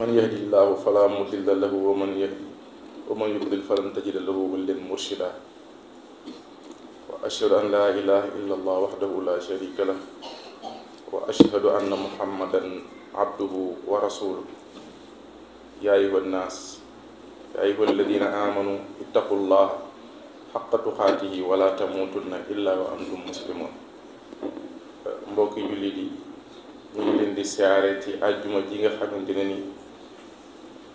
man yahdihillahu fala mudilla lahu wa man yudlil falan tajida lahu waliyan murshida wa ashhadu an la ilaha illa allah wahdahu la sharika lah wa ashhadu anna muhammadan abduhu wa rasuluhu ya ayyuha nnas ya ayyuha alladina amanu ittaqullaha haqqa tuqatihi wa la tamutunna illa wa antum muslimun. mbokki jullit yi ñu ngi leen di siyaare ci àjjuma ji nga xamante ne ni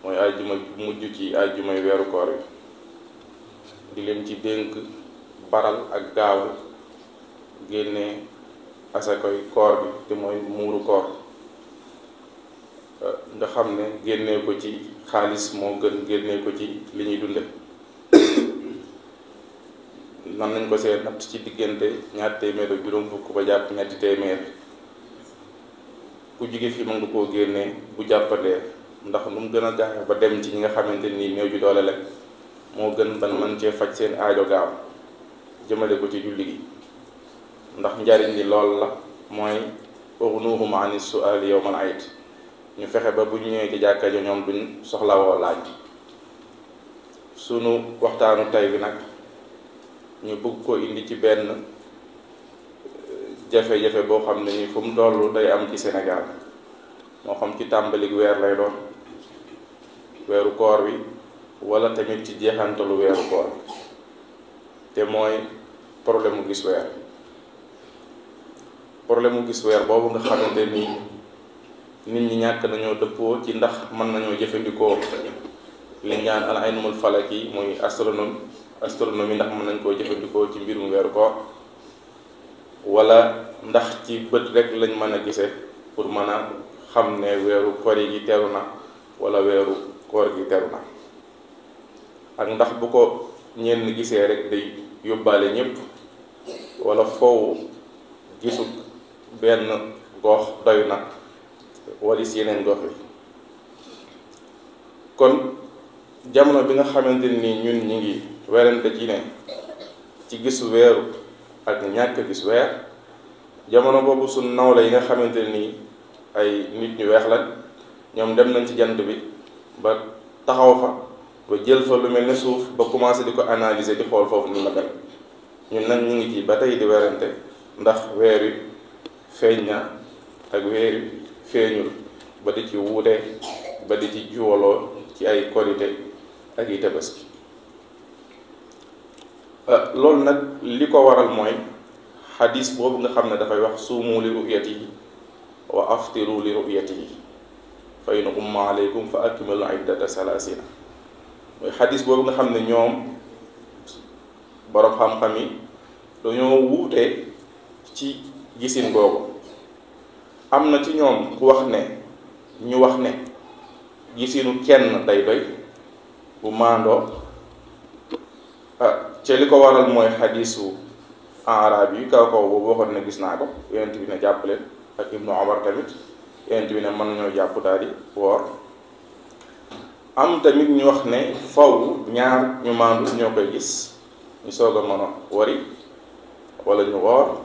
mooy àjjuma mujj ci àjjumay weeru koor wi di leen ci dénk baral ak gaawal génne asakoy koor bi te mooy muuru koor nga xam ne génnee ko ci xaalis moo gën génnee ko ci li ñuy dunde nan nañ ko see natt ci diggante ñaar téeméer ak juróom fukk ba jàpp ñetti téeméer ku jóge fi mën nga koo génnee bu jàppandee ndax nu mu gën a gaaw ba dem ci ñi nga xamante nii néew ji doole la moo gën ban man cee faj seen aajo gaaw jëmale ko ci julli gi ndax njariñ li lool la mooy ughnuhum ani su'ali yawmal ayd ñu fexe ba bu ñu ñëwee ci jàkka ja ñoom duñ soxlawoo laaj. sunu waxtaanu tay bi nag ñu bëgg ko indi ci benn jafe-jafe boo xam ne ni fu mu tollu day am ci Sénégal moo xam ci tàmbalik weer lay doon weeru koor wi wala tamit ci jeexantalu weeru koor bi te mooy problème mu gis weer boobu nga xamante ni nit ñi ñàkk nañoo dëppoo ci ndax mën nañoo jëfandikoo li ñaan al ilmul falaki muy astronomie ndax mën nañ koo jëfandikoo ci mbirum weeru koor wala ndax ci bët rek lañ mën a gise pour mën a xam ne weeru koor gi teru na wala weeru koor gi teru na ak ndax bu ko ñenn gisee rek day yóbbaale ñëpp wala foofu gisu benn gox doy na wala si yeneen gox yi. kon jamono bi nga xamante ni ñun ñi ngi werante ci ne ci gis weeru ak ñàkk gis weer jamono boobu suñ nawle yi nga xamante ni ay nit ñu weex lañ ñoom dem nañ ci jant bi ba taxaw fa ba jël fa lu mel ne suuf ba commencé di ko analyser di xool foofu ni la mel ñun nag ñu ngi ci ba tey di werante ndax weer wi feeñ na ak weer wi feeñul ba di ci wuute ba di ci juwaloo ci ay korite ak i tabaski. loolu nag li ko waral mooy xadis boobu nga xam ne dafay wax suumu li ru'yatihi wa aftiru li ru'yatihi fa in ghumma alaykum fa akmilu iddata salaasina mooy xadis boobu nga xam ne ñoom boroom xam-xam yi dañoo wuute ci gisin boobu. am na ci ñoom ku wax ne ñu wax ne gisinu kenn day doy bu maandoo ci li ko waral mooy xadisu arab yi kaw boobu waxoon ne gis naa ko yonent bi ne jàpp leen ak ibnu Umar tamit yonent bi ne mën nañoo jàpp daal di woor. am tamit ñu wax ne faw ñaar ñu maandu ñoo koy gis ñu soog a mën a wari wala ñu woor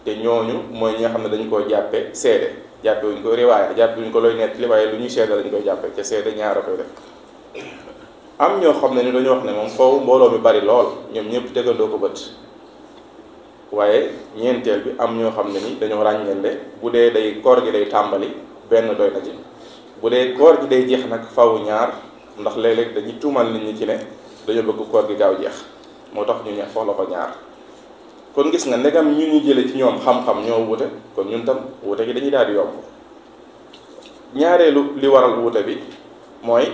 te ñooñu mooy ñi nga xam ne dañu koo jàppe seede jàppe wuñ ko riwaaya jàppe wuñ ko looy nettali waaye lu ñuy seede lañu koy jàppe ca seede ñaar a koy def. am ñoo xam ne ñu dañu wax ne moom foofu mbooloo mi bari lool ñoom ñëpp tegandoo ko bët waaye ñeenteel bi am ñoo xam ne ni dañoo ràññeele bu dee day koor gi day tàmbali benn doy na ci bu dee koor gi day jeex nag fawu ñaar ndax léeg-léeg dañuy tuumal nit ñi ci ne dañoo bëgg koor gi gaaw jeex moo tax ñu ne soxla ko ñaar. kon gis nga ndegam ñun ñu jële ci ñoom xam-xam ñoo wute kon ñun tam wute gi dañuy daal di yomb. ñaareelu li waral wute bi mooy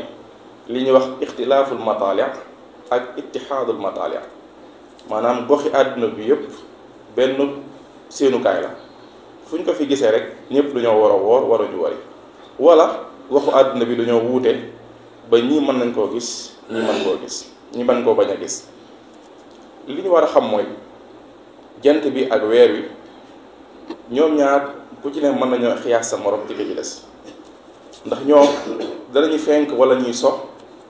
li ñuy wax ixtilaaful mataali ak ittihaadul mataali maanaam goxi àdduna bi yëpp benn seenukaay la fu ñu ko fi gisee rek ñëpp dañoo war a woor war a ñu wari wala goxu àdduna bi dañoo wuute ba ñii mën nañ koo gis ñii mën koo gis ñi mën koo bañ a gis. li ñu war a xam mooy jant bi ak weer wi ñoom ñaar ku ci ne mën nañoo xiyaas sa morom ci ci des ndax ñoom danañu fenk wala ñuy sox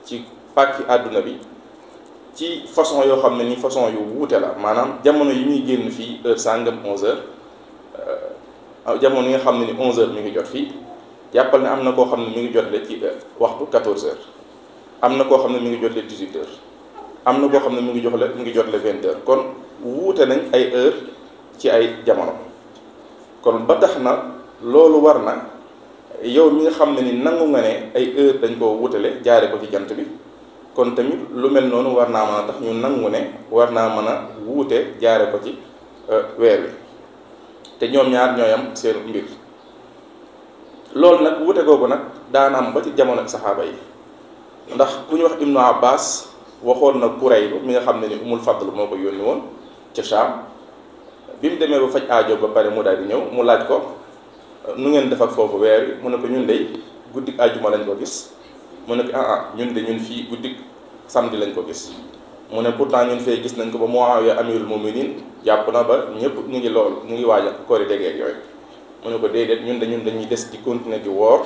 ci pàkki àdduna bi ci façon yoo xam ne ni façon yu wuute la maanaam jamono yi ñuy génn fii heure sàngam 11h jamono yi nga xam ne ni 11h mi ngi jot fii jàppal ne am na koo xam ne mi ngi jotle ci waxtu 14 heures, am na koo xam ne mi ngi jotle 18 heures, am na koo xam ne mi ngi jotle 20 heures. kon wuute nañ ay heure ci ay jamono. kon ba tax na loolu war na yow mi nga xam ne ni nangu nga ne ay heure dañ koo wutale jaare ko ci jant bi, kon tamit lu mel noonu war naa mën a tax ñu nangu ne war naa mën a wuute jaare ko ci weer wi, te ñoom ñaar ñooy am seen mbir. loolu nag wuute googu nag daan am ba ci jamono saxaaba yi, ndax ku ñu wax Ibnu Abbas waxoon na Kurayb mi nga xam ne ni Umul Fadl moo ko yónni woon ca Shaam, bi mu demee ba faj aajo ba pare mu daal di ñëw mu laaj ko nu ngeen def ak foofu weer wi. mu ne ko ñun de guddik àjjuma lañ ko gis. mu ne ko ñun de ñun fii guddik samedi lañ ko gis. mu ne pourtant ñun fee gis nañ ko ba Muawiya amirul muminin jàpp na ba ñëpp ñu ngi loolu ñu ngi waaj a koori tegeeg yooyu. mu ne ko déedéet ñun dañuy des di continuer di woor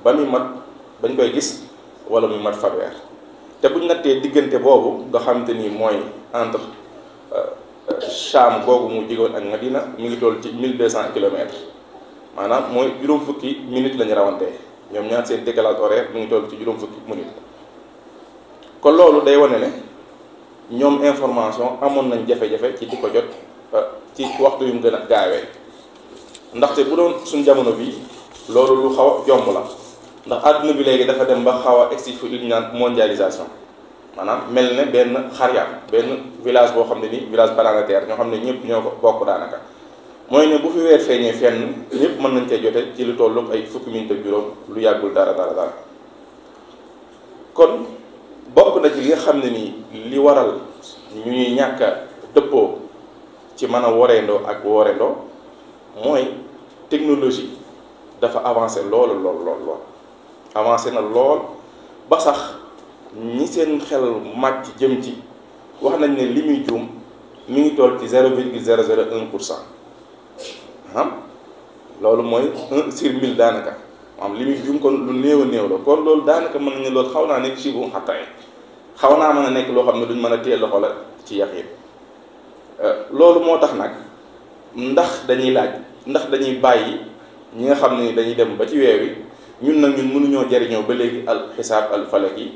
ba muy mat bañ koy gis wala muy mat fanweer. te buñ nattee diggante boobu nga xamante ni mooy entre Cham googu mu jigoon ak Madina mi ngi toll ci 1200 kilomètres, maanaam mooy juróom fukki minutes lañu rawantee. ñoom ñaar seen décalage horaire mi ngi toll ci juróom fukki minutes. kon loolu day wane ne ñoom information amoon nañ jafe-jafe ci di ko jot ci waxtu yu mu gën a gaawee. ndaxte bu doon suñ jamono bi loolu lu xaw a jomb la, ndax àdduna bi léegi dafa dem ba xaw a egsi fu li ñu naan mondialisation, maanaam mel ne benn xaryaat benn village boo xam ne ni village planétaire ñoo xam ne ñëpp ñoo ko bokk daanaka. mooy ne bu fi weer feeñee fenn ñëpp mën nañ cee jote ci lu tollu ay fukki minute ak juróom lu yàggul dara. kon bokk na ci li nga xam ne nii li waral ñu ñuy ñàkk a dëppoo ci mën a woreendoo ak woreendoo mooy technologie dafa avancé lool avancé na lool ba sax ñi seen xel màcc jëm ci wax nañ ne li muy juum mi ngi toll ci 0,001%. loolu mooy 1 sur 1000 daanaka maanaam li muy juum kon lu néew a néew la. kon loolu daanaka mën nañu loolu xaw naa nekk si bu xattaay xaw naa mën a nekk loo xam ne duñ mën a téye loxo la ci yaqin. loolu moo tax nag ndax dañuy bàyyi ñi nga xam ne dañuy dem ba ci weer wi ñun nag ñun mënuñoo jariñoo ba léegi al xisaab al falaki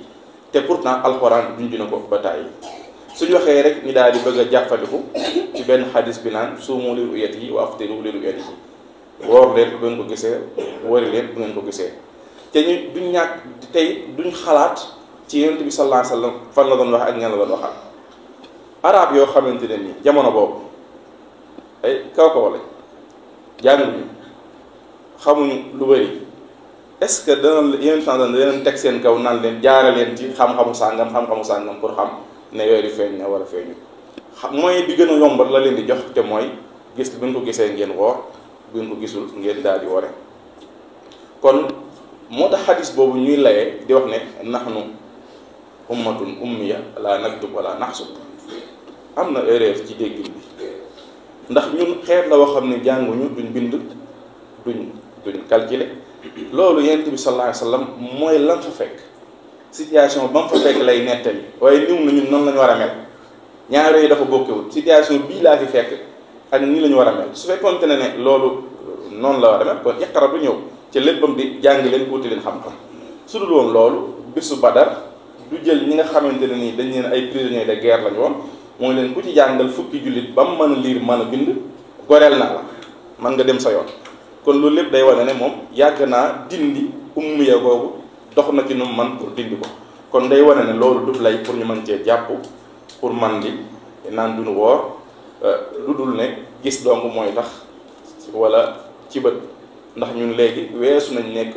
te pourtant alxuraan junj na ko ba tàyyi. suñu waxee rek ñu daal di bëgg a jàppandiku ci benn xadis bi naan suumu li ru'yatihi wa aftiru li ru'yatihi, woor leen bu ngeen ko gisee wari leen bu ngeen ko gisee. te ñu duñ ñàkk tey duñ xalaat ci yonent bi sallallahu alayhi wasallam fan la doon wax ak ñan la doon waxal. arab yoo xamante ne nii jamono boobu ay kaw lañ jànguñu xamuñu lu bëri, est-ce que dana yeneen temps dana teg seen kaw naan leen jaare leen ci xam-xamu sàngam pour xam ne yooyu feeñ na wala feeñu. mooy bi gën a yombal la leen di jox te mooy gis bu ngeen ko gisee ngeen woor bu ngeen ko gisul ngeen daal di wore. kon moo tax xadis boobu ñuy layee di wax ne nahnu ummatun ummiya la naktub wala naxsub am na erreur ci déggin bi, ndax ñun xeet la woo xam ne jànguñu duñ bind duñ calculer. loolu yonent bi sallallahu alayhi wasallam mooy lan fa fekk situation ba mu fa fekk lay nettali, waaye niw na ñun noonu la ñu war a mel. ñaar yooyu dafa bokkewul, situation bii laa fi fekk ak nii la ñu war a mel. su fekkoonte ne loolu noonu la war a mel kon Iqra du ñëw ci léppam di jàng leen wuti leen xam-xam. su dul woon loolu bisu Badar du jël ñi nga xamante ne nii dañ leen ay prisonniers de guerre lañu woon mooy leen ku ci jàngal fukki jullit ba mu mën a liir mën a bind goreel naa la man nga dem sa yoon. kon loolu lépp day wane ne moom yàgg naa dindi ummiya googu dox na ci nu man pour dindi ko. kon day wane ne loolu du lay pour ñu mën cee jàpp pour man di naan duñu woor lu dul ne gis dong mooy tax wala ci bët, ndax ñun léegi weesu nañ nekk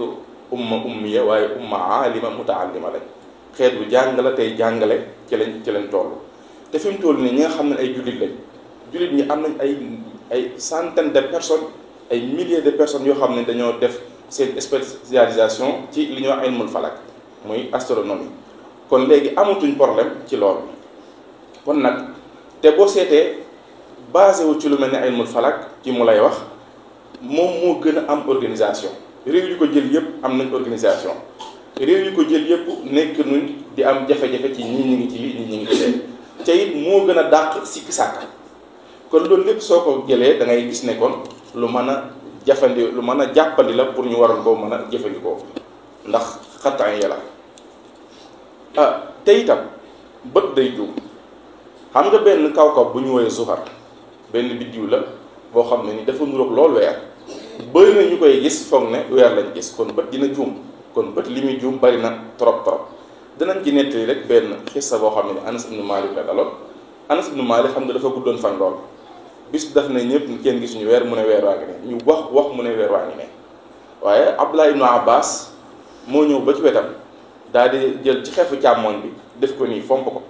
ummiya waaye umma alima mutaallima lañ. xeet bu jàng la tey jàngale ci lañ toll. te fi mu toll nii ñi nga xam ne ay jullit lañ, jullit ñi am nañ ay centaines de personnes, ay milliers de personnes yoo xam ne dañoo def seen spécialisation ci li ñuy wax ilmul falak muy astronomie. kon léegi amatuñ problème ci loolu. kon nag te boo seetee basé wu ci lu mel ne ilmul falak ci mu lay wax moom moo gën a am organisation. réew yu ko jël yëpp am nañ organisation, réew yu ko jël yëpp nekk nuñ di am jafe-jafe ci ñii ñi ngi ci lii ñii ñi ngi ci leen te it moo gën a dàq sikki sàkka. kon loolu lépp soo ko jëlee da ngay gis ne kon lu mën a jafandi lu mën a jàppandi la pour ñu waroon koo mën a jëfandikoo ndax xattaan ya la te itam bët day juum. xam nga benn kaw-kaw bu ñu woowee zuhar benn biddiw la boo xam ne ni dafa nuroog loolu weer bëri na ñu koy gis foog ne weer lañ gis kon bët dina juum kon bët li muy juum bari na trop dinañ ci nettali rek benn xissa boo xam ne ni Anas ibnu Malik la daloon. Anas ibnu Malik xam nga dafa guddoon fan lool bis daf ne ñëpp kenn gisuñu weer mu ne weer waa ngi ne ñu wax mu ne weer waa ngi ne waaye Abdullah ibnu Abbas moo ñëw ba ci wetam daal di jël ci xeefu càmmoñ bi def ko nii fomp ko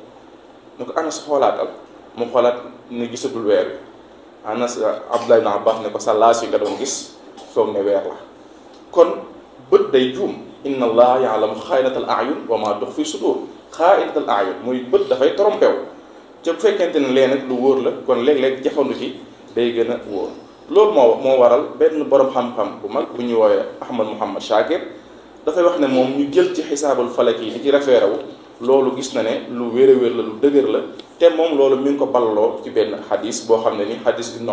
ne ko Anas xoolaatal mu xoolaat ne gisatul weer wi Anas Abdullah ibn Abbas ne ko sa laas yi nga doon gis foog ne weer la kon bët day juum inna allaha ya'lamu xaa'inatal a'yun wa ma tuxfi sudur xaa'inatal a'yun muy bët dafay trompé wu te bu fekkente ne lee nag lu wóor la kon léeg-léeg jafandu ci day gën a wóor loolu moo waral benn borom xam-xam bu mag bu ñuy woowee Ahmad Muhammad Shakir dafay wax ne moom ñu jël ci xisaabul falak yi di ci référé wu loolu gis na ne lu wér a wér la lu dëgër la te moom loolu mi ngi ko balloo ci benn xadis boo xam ne ni xadis ibnu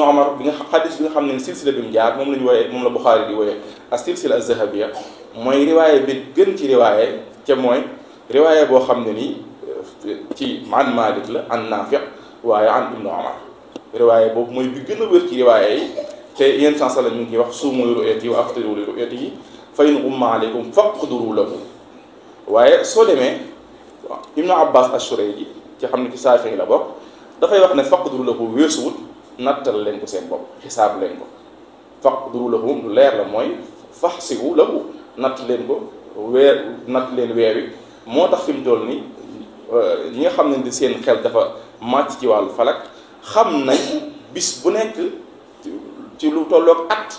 Omar bi nga xadis bi nga xam ne ni silsila bi mu jaar moom la ñu wooyee moom la Buxaari di wooyee as silsila az-zahabiyya mooy riwaaye bi gën ci riwaaye ca mooy riwaaye boo xam ne nii ci an Malik la an Naafi waaye an ibnu Omar riwaaye boobu mooy bi gën a wér ci riwaaye yi te yéen sans la ñu ngi wax suumu li ru'yatihi wa aftiru li ru'yatihi fa in ghumma alaykum faqduru lahu waaye soo demee Ibnu Abbas Ash-Shurayji ci xam ne ci Saafi'i la bokk dafay wax ne faqduru lahu weesuwut nattal leen ko seen bopp xisaab leen ko faqduru lahu lu leer la mooy faxsibu lahu natt leen ko natt leen weer wi moo tax fi mu toll nii ñi nga xam ne di seen xel dafa màcc ci wàllu falak xam nañ bis bu nekk ci lu tolloog at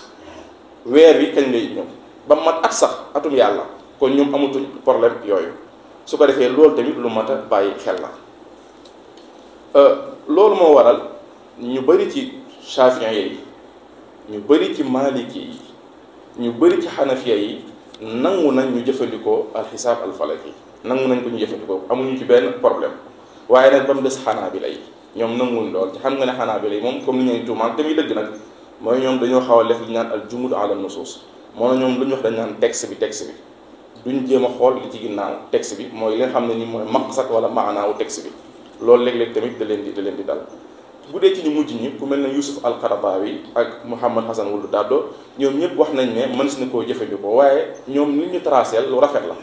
weer wi kañ lay ñëw ba mat at sax atum yàlla kon ñoom amatuñ problème yooyu su ko defee loolu tamit lu mat a bàyyi xel la loolu moo waral ñu bëri ci Shafi'i yi ñu bëri ci Maliki yi ñu bëri ci Hanafiya yi nangu nañ ñu jëfandikoo alxisaab alfalaki nangu nañ ko ñu jëfandikoo amuñu ci benn problème waaye nag ba mu des Xanaabila yi ñoom nanguwuñ lool ci xam nga ne Xanaabila yi moom comme ni ñuy tuumaal te muy dëgg nag mooy ñoom dañoo xaw a def li ñu naan al jumud ala nusuus moo na ñoom lu ñu wax dañ naan texte bi duñ jéem a xool li ci ginnaaw texte bi mooy li nga xam ne ni mooy maqsad wala maanaawu texte bi loolu léeg-léeg tamit da leen di dal bu dee ci ñu mujj ñi ku mel ne Yusuf al-Qaradawi ak Muhammad Hasan Wulu Daddo ñoom ñëpp wax nañ ne mënees na koo jëfandikoo waaye ñoom li ñu tracé lu rafet la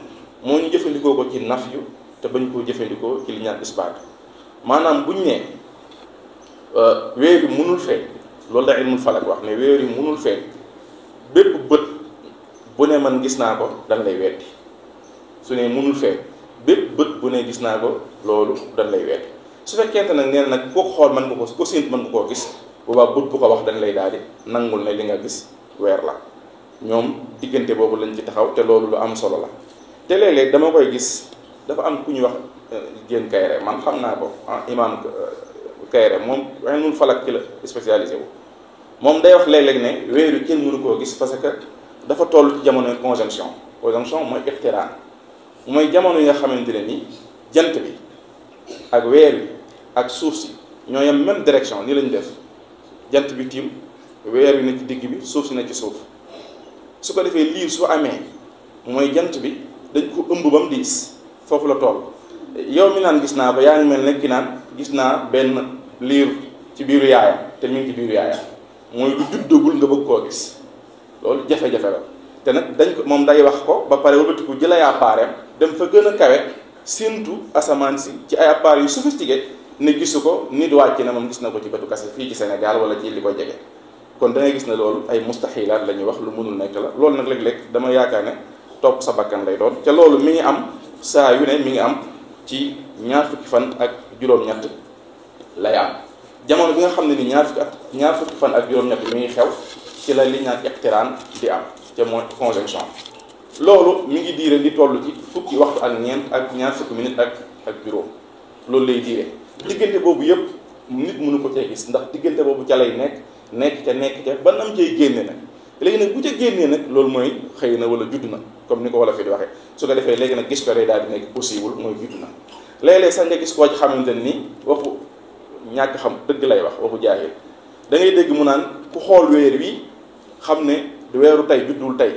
moo ñu jëfandikoo ko ci nafyu te bañ koo jëfandikoo ci li ñaan isbaat maanaam buñ ne weer yi mënul feeñ loolu la ilmul falak wax ne weer yi mënul feeñ bépp bët bu ne man gis naa ko dañ lay weddi su ne mënul feeñ bépp bët bu ne gis naa ko loolu dañ lay weddi su fekkente nag nee na nag koo xool mën nga ko sént mën nga koo gis boobaa bët bu ko wax dañ lay daal di nangul ne li nga gis weer la ñoom diggante boobu lañ ci taxaw te loolu lu am solo la te léeg-léeg dama koy gis dafa am ku ñuy wax Diène Kaïré man xam naa ko imam Kaïré moom ilmul falak ci la spécialisé wu moom day wax léeg-léeg ne weer wi kenn mënu koo gis parce que dafa toll ci jamono conjonction mooy iqtiraan mooy jamono yi nga xamante ne ni jant bi ak weer wi ak suuf si ñoo yem même direction ni lañu def jant bi tiim weer wi ne ci digg bi suuf si ne ci suuf su ko defee lii su amee mooy jant bi dañ ko ëmb ba mu diis foofu la toll yow mi naan gis naa ko yaa ngi mel ne ki naan gis naa benn liir ci biiru yaayam te ñu ngi ci biiru yaayam mooy lu juddagul nga bëgg koo gis loolu jafe-jafe la te nag dañ ko moom day wax ko ba pare wëlbatiku jël ay appareil dem fa gën a kawe séentu asamaan si ci ay appareil yu sophistiqué ne gisu ko nit wàcc na moom gis na ko ci bëtu kase fii ci Sénégal wala ci li ko jege kon da ngay gis ne loolu ay mustaxilaat la ñuy wax lu mënul nekk la loolu nag léeg-léeg dama yaakaar ne topp sa bakkan lay doon te loolu mi ngi am saa yu ne mi ngi am ci ñaar fukki fan ak juróom-ñett lay am jamono bi nga xam ne ni ñaar fukki fan ak juróom-ñett mi ngi xew ci la li ñaan iqtiraan di am te mooy conjonction loolu mi ngi diire li toll ci fukki waxtu ak ñeent ak ñaar fukki minute ak juróom loolu lay diire diggante boobu yëpp nit mënu ko cee gis ndax diggante boobu ca lay nekk ca ba nam cay génne nag léegi nag bu ca génnee nag loolu mooy xëy na wala judd na comme ni ko wala fi di waxee su ko defee léegi nag gis ko day daal di nekk possible mooy judd na léeg-léeg sax nga gis koo ci xamante ni waxu ñàkk xam dëgg lay wax waxu jaahil da ngay dégg mu naan ku xool weer wi xam ne du weeru tey juddul tey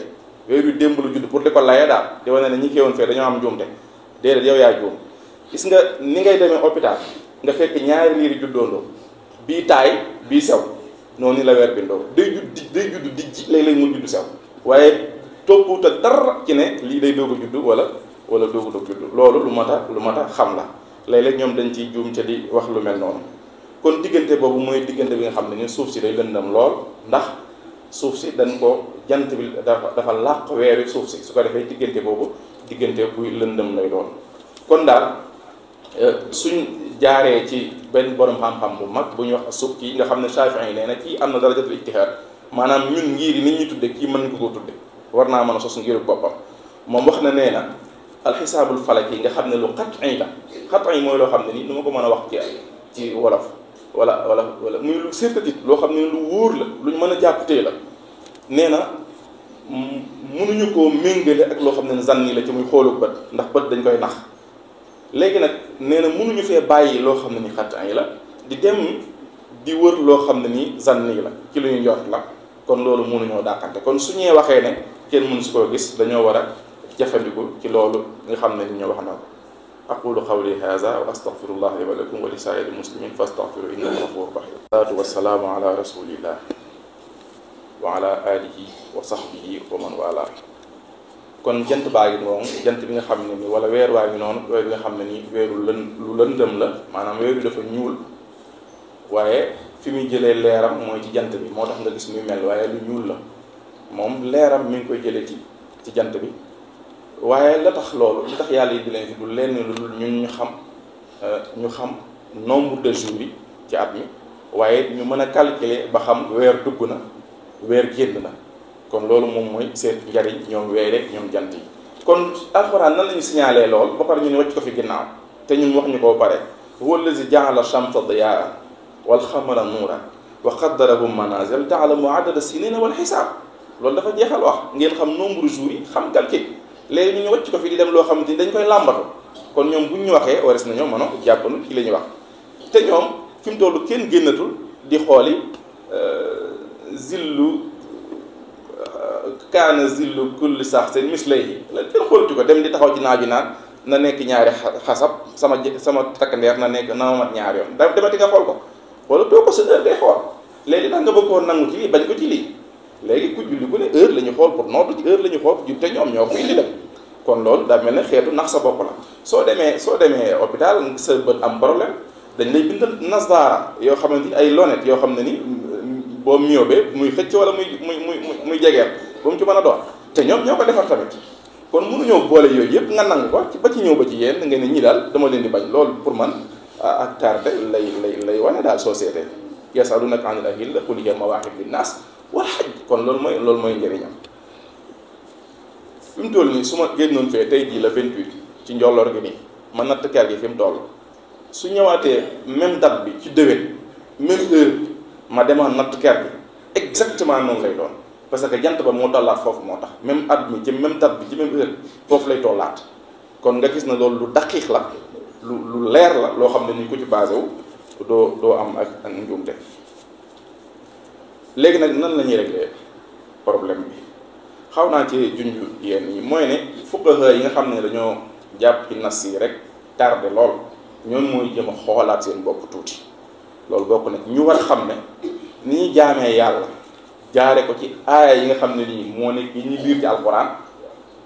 weer wi démb lu judd pour di ko laye daal di wane ne ñi keewoon fee dañoo am njuumte déedéet yow yaa juum. gis nga ni ngay demee hôpital nga fekk ñaari liiri juddoondoo bii taay bii sew noonu ni la weer bindoo day judd dijj léeg-léeg mu judd sew waaye topput ak dara ci ne lii day doog a judd wala doogu doog judd loolu lu mat a xam la léeg-léeg ñoom dañ ciy juum ca di wax lu mel noonu. kon diggante boobu mooy diggante bi nga xam ne ni suuf si day lëndam lool ndax suuf si dañ ko jant bi dafa làq weeri suuf si su ko defee diggante boobu diggante buy lëndam lay doon. kon daal suñ jaaree ci benn borom xam-xam bu mag bu ñuy wax Subki nga xam ne Shafi'i yi nee na kii am na darajatul ijtihaad maanaam ñun ngir yi nit ñi tudde kii mën nga koo tudde war naa mën a sos ngiru boppam moom wax na nee na alxisaabul falaki nga xam ne lu qat'i la qat'i mooy loo xam ne nii nu ma ko mën a wax ci wolof wala muy lu certitude loo xam ne lu wóor la luñ mën a jàppatee la nee na mënuñu koo méngale ak loo xam ne zanni la ci muy xoolu bët ndax bët dañ koy nax léegi nag nee na mënuñu fee bàyyi loo xam ne ni qat'i la di dem di wër loo xam ne ni zanni la ci lu ñu njort la kon loolu mënuñoo dàqante kon su ñee waxee ne kenn mënu su koo gis dañoo war a jafandiku ci loolu nga xam ne ni ñoo wax na ko aqulu qawli hadha wa astaghfirullah li wa lakum wa li saa'iril muslimin fastaghfiru innahu ghafurur rahim salaatu wasalaamu ala rasulillah wa ala alihi wa sahbihi wa man wala kon jant baa ngi moom jant bi nga xam ne ni wala weer waa ngi noonu weer bi nga xam ne ni weeru lu lëndëm la maanaam weer bi dafa ñuul waaye fi muy jëlee leeram mooy ci jant bi moo tax nga gis muy mel waaye lu ñuul la moom leeram mi ngi koy jëlee ci jant bi waaye la tax loolu li tax yàlla yi di leen fi du lenn lu dul ñun ñu xam nombre de jours yi ci at mi waaye ñu mën a calculer ba xam weer dugg na weer génn na kon loolu moom mooy seen njariñ ñoom weer rek ñoom jant yi kon alxuraan nan lañu signalé lool ba pare ñu ne wàcc ko fi ginnaaw te ñun wax ñu ko ba pare huwa allazi ja'ala shamsa diyaa'an wal qamara nuuran wa qaddarahu manazil ta'lamu adada sinina wal xisaab loolu dafa jeexal wax ngeen xam nombre jours yi xam calcul léegi ñu wàcc ko fi di dem loo xamante ni dañ koy làmbatu kon ñoom buñ ñu waxee wares nañoo mën a jàppanu ci li ñu wax te ñoom fi mu toll kenn génnatul di xooli zillu kaana zillu kulli sax seen mislayhi la kenn xoolatu ko dem di taxaw ci naaju naan na nekk ñaari xasab sama takkandeer na ma mat ñaari yoon demati nga xool ko wala doo ko sa heure ngay xool léegi nag nga bëgg koo nangu ci lii bañ ko ci lii léegi ku julli ku ne heure la ñu xool pour nootu ci heure la ñu xool ju te ñoom ñoo ko indi dem kon loolu daa mel ne xeetu nax sa bopp la soo demee hôpital sa bët am problème dañ lay bindal nasdaara yoo xamante ni ay lunette yoo xam ne ni boo miobee muy xëcc wala muy jegeer ba mu ci mën a doon te ñoom ñoo ko defar tamit kon mënuñoo boole yooyu yëpp nga nangu ko ba ci ñëw ba ci yéen nga ne ñi daal dama leen di bañ loolu pour man ak tardé lay wane daal société yasalunaka anil ahilla qul hiya mawaaqitu linnaas wal hajj kon loolu mooy njëriñam fi mu toll nii su ma génnoon fee tey jii la 28 ci njolloor gi nii ma natt kër gi fi mu toll su ñëwaatee même date bi ci déwén même heure bi ma demoon natt kër gi exactement noonu lay doon parce que jant ba moo tollaat foofu moo tax même at mi ci même date bi ci même heure bi foofu lay tollaat kon nga gis na loolu lu daqiiq la lu leer la loo xam ne ni ku ci basé wu doo am ak njuumte léegi nag nan la ñuy régler problème bi xaw naa ci junj yenn yi mooy ne fuqaha yi nga xam ne dañoo jàpp ci nas yi rek tardé lool ñoom mooy jëm a xoolaat seen bopp tuuti loolu bokk na ñu war a xam ne ni ñuy jaamee yàlla jaare ko ci aaya yi nga xam ne nii moo nekk yi ñu liir ci alquran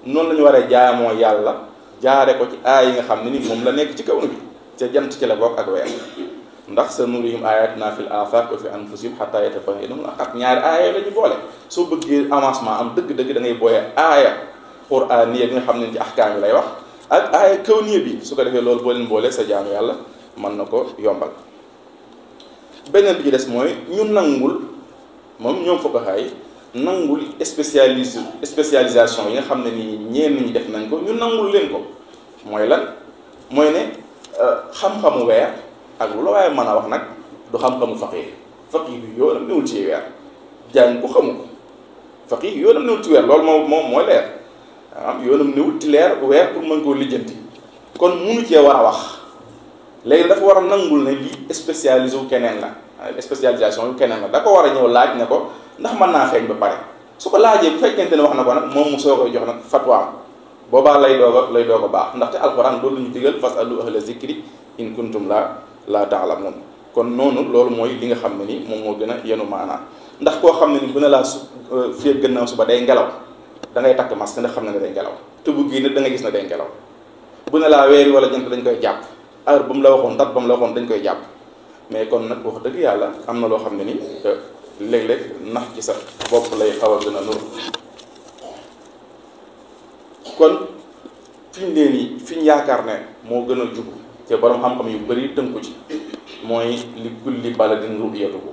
noonu la ñu war a jaamoo yàlla jaare ko ci aaya yi nga xam ne ni moom la nekk ci kaw na bi ca jant ci la bokk ak weer ndax sa nurihim ayatina fil afaq wa fi anfusihim hatta yatabayyana ak ñaari aaya la ñu boole soo bëggee avancement am dëgg-dëgg da ngay booye aaya qur'aniyya bi nga xam ne ci ahkaam yi lay wax ak aaya kawniyya bi su ko defee loolu boo leen boolee sa jaamu yàlla mën na ko yombal beneen bi ci des mooy ñu nangul moom ñoom fuqaha yi nangul spécialisation yi nga xam ne nii ñenn ñi def nañ ko ñu nangul leen ko mooy lan mooy ne xam-xamu weer ak lu la waaye mën a wax nag du xam-xamu faqih bi yoonam newul ci weer jàng ko xamu ko faqih yoonam newul ci weer loolu moom mooy leer am yoonam newul ci leer weer pour mën koo lijjanti kon munu cee war a wax léegi dafa war a nangul ne lii spécialisé wu keneen la spécialisation yu keneen la da ko war a ñëw laaj ne ko ndax mën naa feeñ ba pare su ko laajee bu fekkente ne wax na ko nag moom mu soo koy jox nag fatwaam boobaa lay doog a baax ndaxte alquran loolu ñu digal fasalu ahla zikri in kuntum laa ta'lamun kon noonu loolu mooy li nga xam ne ni moom moo gën a yenu maanaa ndax koo xam ne ni bu ne laa fii gannaaw suba day ngelaw da ngay takk masque ndax xam ne day ngelaw te bu génn da nga gis ne day ngelaw bu ne laa weer wala jant dañ koy jàpp heure ba mu la waxoon date ba mu la waxoon dañ koy jàpp mais kon nag wax dëgg yàlla am na loo xam ne ni léeg-léeg nax ci sa bopp lay xaw a gën a nuru kon fi ñu leen yi fi ñu yaakaar ne moo gën a jub te borom xam-xam yu bari tënku ci mooy li kulli baladin ru'yatuhu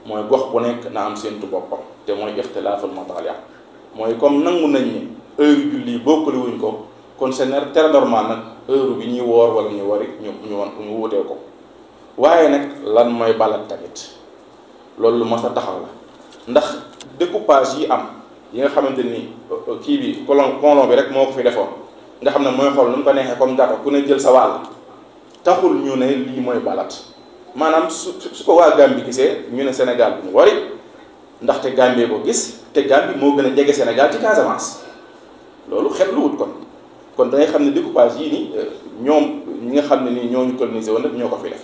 mooy gox bu nekk na am séentu boppam te mooy ixtilaaful mataali' mooy comme nangu nañ ni heure julli bokkali wuñ ko kon c'est très normal nag heure bi ñuy woor wala ñu wari ñu wutee ko waaye nag lan mooy balad tamit loolu lu mas a taxaw la ndax découpage yi am yi nga xamante ni kii bi colon bi rek moo ko fi defoon nga xam ne mooy xool nu mu ko neexee comme gâteau ku ne jël sa wàll taxul ñu ne lii mooy balat maanaam su ko waa Gambie gisee ñu ne Sénégal bu ñu wari ndaxte Gambie ko gis te Gambie moo gën a jege Sénégal ci Casamance loolu xet lu wut kon da ngay xam ne découpage yii ni ñoom ñi nga xam ne nii ñoo ñu colonisé woon nag ñoo ko fi def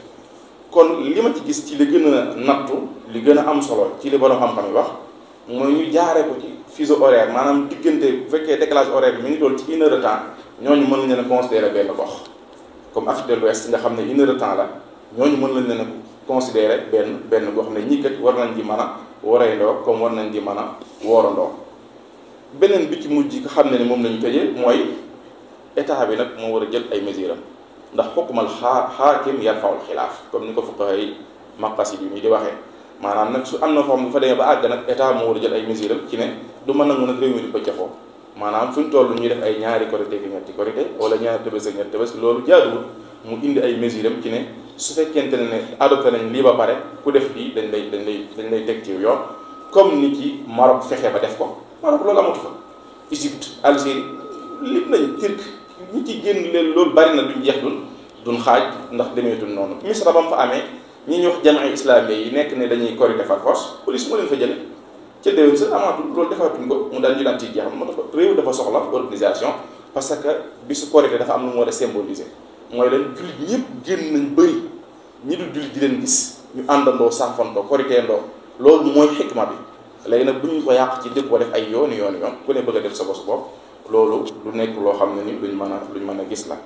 kon li ma ci gis ci li gën a nattu li gën a am solo ci li borom xam-xam yi wax mooy ñu jaaree ko ci fuseau horaire maanaam diggante bu fekkee décalage horaire bi mi ngi doon ci 1 heure de temps ñooñu mën nañ leen a considérer benn gox comme Afrique de l'Ouest nga xam ne 1 heure de temps la ñooñu mën nañ leen a considérer benn gox ne ñii kat war nañ di mën a woorandoo comme war nañ di mën a woorandoo beneen bi ci mujj nga xam ne ni moom la ñu tëjee mooy état bi nag moo war a jël ay mesures am ndax xukmal xaakim yarfa'ul xilaaf comme ni ko fuqaha yi maqasid yi di waxee maanaam nag su am na foo xam bu fa demee ba àgg nag état moo war a jël ay mesures am ci ne du mën nangu nag réew mi di pëccëxoo maanaam fu ñu toll ñuy def ay ñaari korité ki ñetti korité wala ñaari tëbës ak ñetti tëbës loolu jaaduwul mu indi ay mesures am ci ne su fekkente ne adopté nañ lii ba pare ku def lii dañ lay teg ci yoon comme ni ci Maroc fexe ba def ko Maroc loolu amatu fa Égypte Algérie lim nañ Turc ñi ci génn leen loolu bari na duñ jeex duñ xaaj ndax demeetul noonu Misra ba mu fa amee ñi ñu wax jamaa islamique yi nekk ne dañuy korité par force police moo leen fa jële ca déwén sa amaatul loolu defaatuñ ko mu daal ñu daan ciy jeexam moo tax réew dafa soxla organisation parce que bisu korité dafa am lu mu war a symboliser mooy leen jullit ñëpp génn nañ bëri ñi du jullit di leen gis ñu àndandoo saafandoo korité ndoo loolu mooy xikma bi léegi nag bu ñu ko yàq ci dëkk ko def ay yoon ku ne bëgg a def sa bosu bopp loolu du nekk loo xam ne ni luñ mën a gis la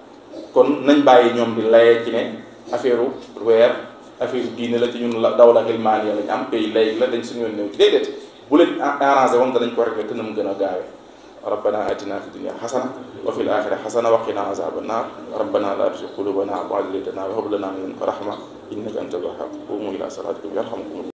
kon nañ bàyyi ñoom di layee ci ne affaire weer affaire diine la ci ñun la dawla ilmaaniya lañ am pays laïc la dañ suñu yoon néew ci déedéet bu leen arrangé woon danañ ko régler te na mu gën a gaawee rabbana atina fi dunya hasana wa fil akhirati hasana wa qina azaban nar rabbana la tuzigh qulubana ba'da idh hadaytana wa hab lana min ladunka rahma innaka antal wahhab qumu ila salatikum yarhamukum